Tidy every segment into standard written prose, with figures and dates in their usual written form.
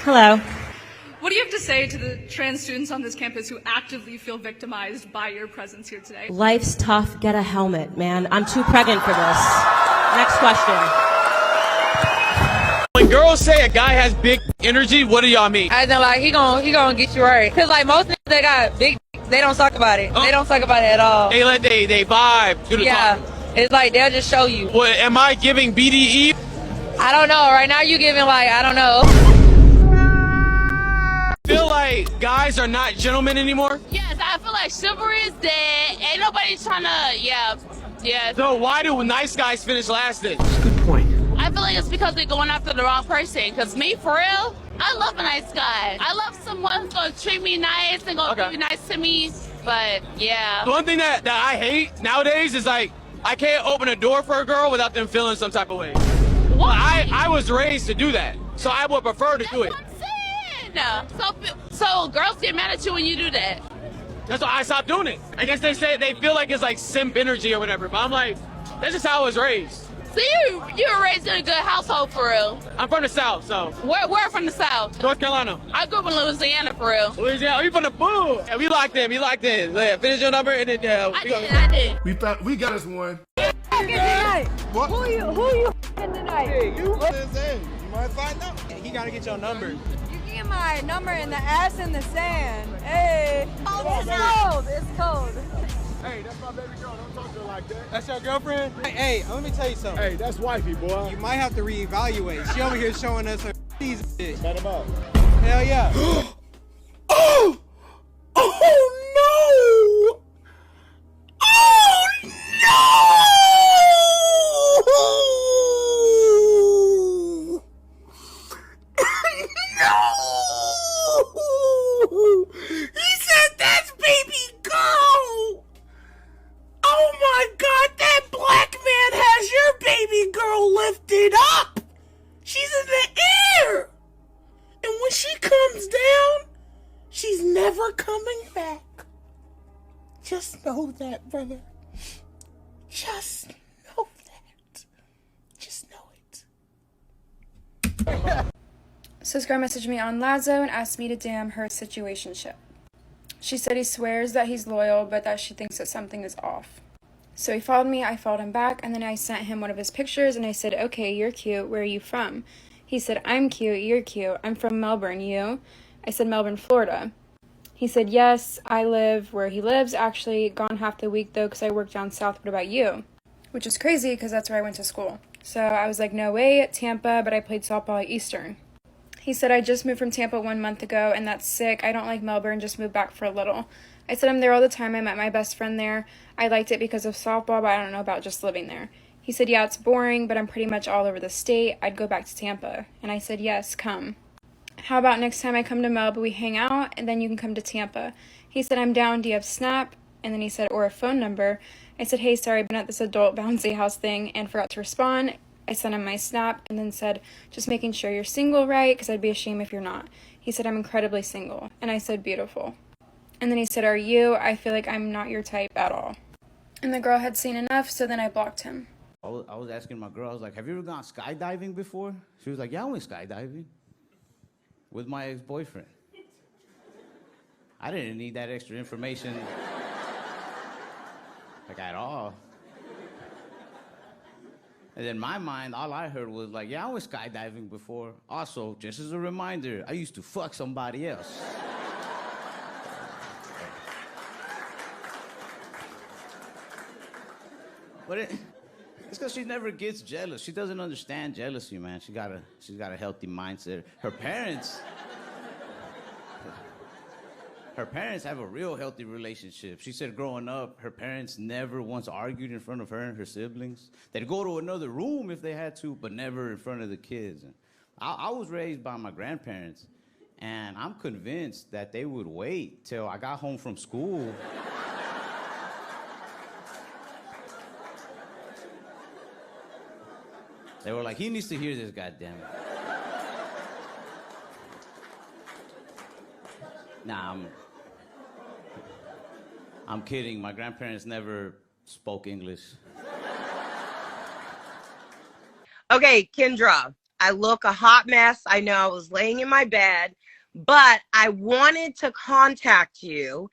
Hello. What do you have to say to the trans students on this campus who actively feel victimized by your presence here today? Life's tough. Get a helmet, man. I'm too pregnant for this. Next question. When girls say a guy has big energy, what do y'all mean? I know, like, he gonna get you right. Cause like most niggas that got big, they don't talk about it. They don't talk about it at all. They vibe, do the talk. It's like they'll just show you. What, am I giving BDE? I don't know. Right now you giving like, I don't know. Feel like guys are not gentlemen anymore? Yes, I feel like chivalry is dead. Ain't nobody trying to, yeah. So why do nice guys finish last then? Good point. I feel like it's because they're going after the wrong person. Because me, for real, I love a nice guy. I love someone who's going to treat me nice and going to be nice to me. But, yeah. The one thing that I hate nowadays is like, I can't open a door for a girl without them feeling some type of way. Why? I was raised to do that. So I would prefer to do it. That's what I'm saying. So girls get mad at you when you do that. That's why I stopped doing it. I guess they say they feel like it's like simp energy or whatever. But I'm like, that's just how I was raised. So you were raised in a good household, for real. I'm from the South, so. Where from the South? North Carolina. I grew up in Louisiana, for real. Louisiana, oh, you from the boo. Yeah, we locked in. Yeah, finish your number and then, I did. We got us one. Tonight. What? Who you tonight? Hey, you might find out. He gotta get your number. You get my number in the ass in the sand. Hey. It's cold. Hey, that's my baby girl. Don't talk to her like that. That's your girlfriend? Hey, let me tell you something. Hey, that's wifey, boy. You might have to reevaluate. She over here showing us her shit. Cut him up. Hell yeah. Oh! Oh no! Oh no! He said that's baby girl! Oh my God, that black man has your baby girl lifted up! She's in the air! And when she comes down, she's never coming back. Just know that, brother. Just know that. Just know it. So this girl messaged me on Lazo and asked me to DM her situationship. She said he swears that he's loyal, but that she thinks that something is off. So he followed me, I followed him back, and then I sent him one of his pictures, and I said, okay, you're cute, where are you from? He said, I'm cute, you're cute, I'm from Melbourne, you? I said, Melbourne, Florida. He said, yes, I live where he lives, actually, gone half the week though, because I work down south, what about you? Which is crazy, because that's where I went to school. So I was like, no way, Tampa, but I played softball at Eastern. He said, I just moved from Tampa 1 month ago, and that's sick, I don't like Melbourne, just moved back for a little. I said, I'm there all the time, I met my best friend there, I liked it because of softball, but I don't know about just living there. He said, yeah, it's boring, but I'm pretty much all over the state, I'd go back to Tampa. And I said, yes, come. How about next time I come to Melbourne, we hang out, and then you can come to Tampa. He said, I'm down, do you have Snap? And then he said, or a phone number. I said, hey, sorry, I've been at this adult bouncy house thing, and forgot to respond. I sent him my Snap, and then said, just making sure you're single, right? Because I'd be ashamed if you're not. He said, I'm incredibly single. And I said, beautiful. And then he said, are you? I feel like I'm not your type at all. And the girl had seen enough, so then I blocked him. I was asking my girl, I was like, have you ever gone skydiving before? She was like, yeah, I went skydiving with my ex-boyfriend. I didn't need that extra information, like, at all. And in my mind, all I heard was like, yeah, I went skydiving before. Also, just as a reminder, I used to fuck somebody else. But it's because she never gets jealous. She doesn't understand jealousy, man. She's got a healthy mindset. Her parents have a real healthy relationship. She said growing up, her parents never once argued in front of her and her siblings. They'd go to another room if they had to, but never in front of the kids. And I was raised by my grandparents, and I'm convinced that they would wait till I got home from school. They were like, he needs to hear this, goddammit. Nah, I'm kidding. My grandparents never spoke English. Okay, Kendra, I look a hot mess. I know I was laying in my bed, but I wanted to contact you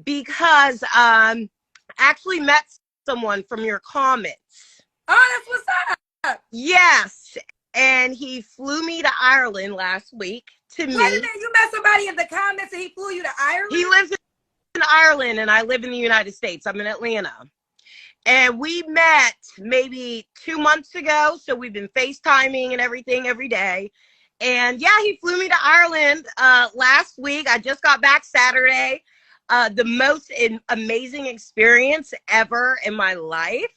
because I actually met someone from your comments. Oh, that's what's up. Yes. And he flew me to Ireland last week to meet. Wait a minute, you met somebody in the comments and he flew you to Ireland? He lives in Ireland and I live in the United States. I'm in Atlanta. And we met maybe 2 months ago. So we've been FaceTiming and everything every day. And yeah, he flew me to Ireland last week. I just got back Saturday. The most amazing experience ever in my life.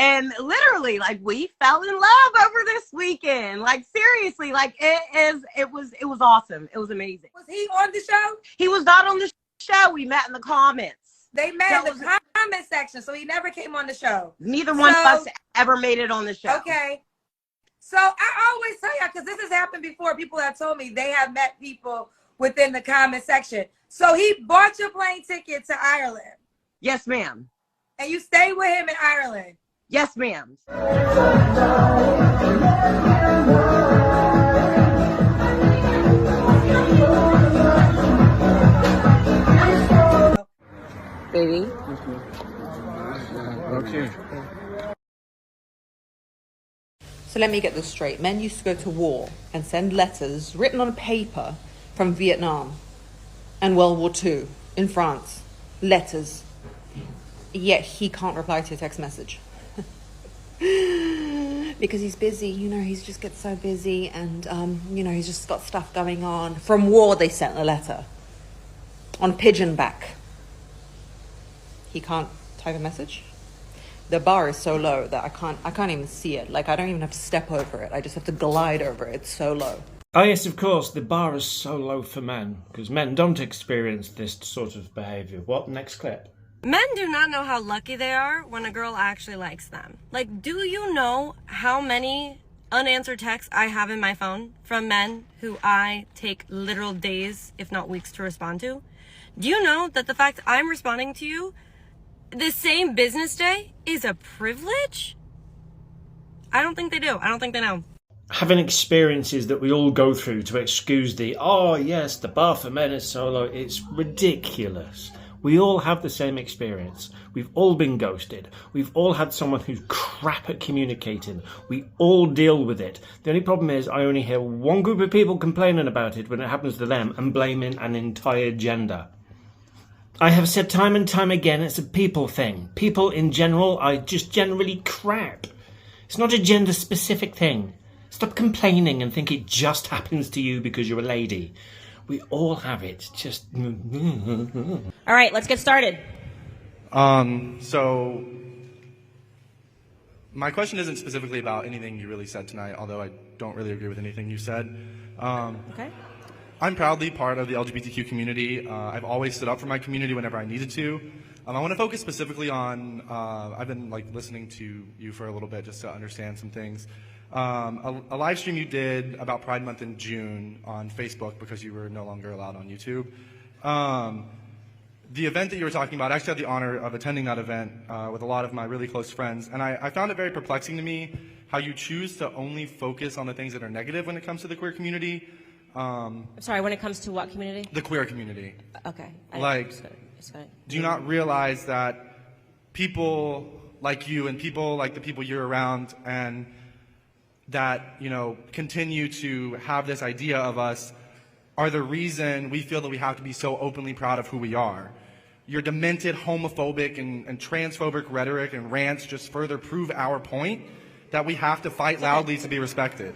And literally, like, we fell in love over this weekend. Like, seriously, like, it was awesome. It was amazing. Was he on the show? He was not on the show. We met in the comments. They met in the comment section, so he never came on the show. Neither one of us ever made it on the show. Okay. So I always tell you, because this has happened before, people have told me they have met people within the comment section. So he bought your plane ticket to Ireland. Yes, ma'am. And you stayed with him in Ireland. Yes, ma'am. Baby. Okay. So let me get this straight. Men used to go to war and send letters written on paper from Vietnam and World War II in France. Letters. Yet he can't reply to a text message. Because he's busy, you know, he just gets so busy and, you know, he's just got stuff going on. From war, they sent a letter on pigeonback. He can't type a message. The bar is so low that I can't even see it. Like, I don't even have to step over it. I just have to glide over it. It's so low. Oh yes, of course, the bar is so low for men, because men don't experience this sort of behaviour. What? Next clip. Men do not know how lucky they are when a girl actually likes them. Like, do you know how many unanswered texts I have in my phone from men who I take literal days, if not weeks, to respond to? Do you know that the fact I'm responding to you the same business day is a privilege? I don't think they do. I don't think they know. Having experiences that we all go through to excuse the, oh yes, the bar for men is so low, it's ridiculous. We all have the same experience. We've all been ghosted. We've all had someone who's crap at communicating. We all deal with it. The only problem is I only hear one group of people complaining about it when it happens to them and blaming an entire gender. I have said time and time again, it's a people thing. People in general are just generally crap. It's not a gender-specific thing. Stop complaining and think it just happens to you because you're a lady. We all have it, just... All right, let's get started. So, my question isn't specifically about anything you really said tonight, although I don't really agree with anything you said. Okay. I'm proudly part of the LGBTQ community. I've always stood up for my community whenever I needed to. I want to focus specifically on, I've been listening to you for a little bit just to understand some things. A live stream you did about Pride Month in June on Facebook because you were no longer allowed on YouTube. The event that you were talking about, I actually had the honor of attending that event with a lot of my really close friends, and I found it very perplexing to me how you choose to only focus on the things that are negative when it comes to the queer community. Sorry, when it comes to what community? The queer community. Okay. Do you not realize that people like you and people like the people you're around and that, you know, continue to have this idea of us are the reason we feel that we have to be so openly proud of who we are. Your demented homophobic and transphobic rhetoric and rants just further prove our point that we have to fight loudly to be respected.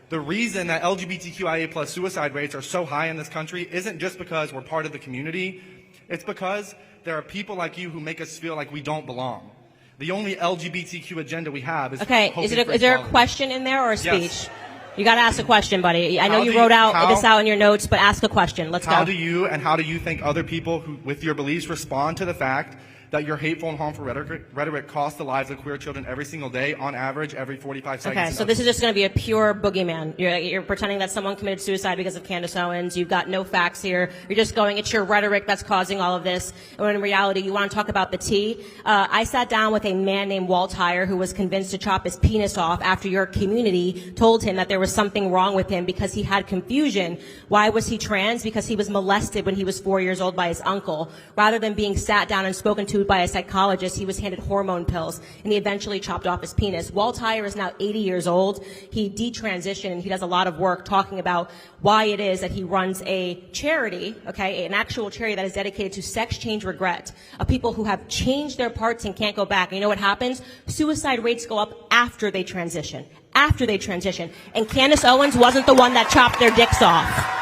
The reason that LGBTQIA+ suicide rates are so high in this country isn't just because we're part of the community. It's because there are people like you who make us feel like we don't belong. The only LGBTQ agenda we have is okay. Is there a question in there or a speech? Yes. You got to ask a question, buddy. I know you wrote this out in your notes, but ask a question. Let's go. How do you and how do you think other people who, with your beliefs, respond to the fact that your hateful and harmful rhetoric costs the lives of queer children every single day, on average, every 45 seconds. Okay, so this is just going to be a pure boogeyman. You're pretending that someone committed suicide because of Candace Owens. You've got no facts here. You're just going, it's your rhetoric that's causing all of this. When in reality, you want to talk about the tea. I sat down with a man named Walt Heyer who was convinced to chop his penis off after your community told him that there was something wrong with him because he had confusion. Why was he trans? Because he was molested when he was 4 years old by his uncle. Rather than being sat down and spoken to by a psychologist, he was handed hormone pills, and he eventually chopped off his penis. Walt Heyer is now 80 years old. He detransitioned, and he does a lot of work talking about why it is that he runs a charity, okay, an actual charity that is dedicated to sex change regret, of people who have changed their parts and can't go back. And you know what happens? Suicide rates go up after they transition. And Candace Owens wasn't the one that chopped their dicks off.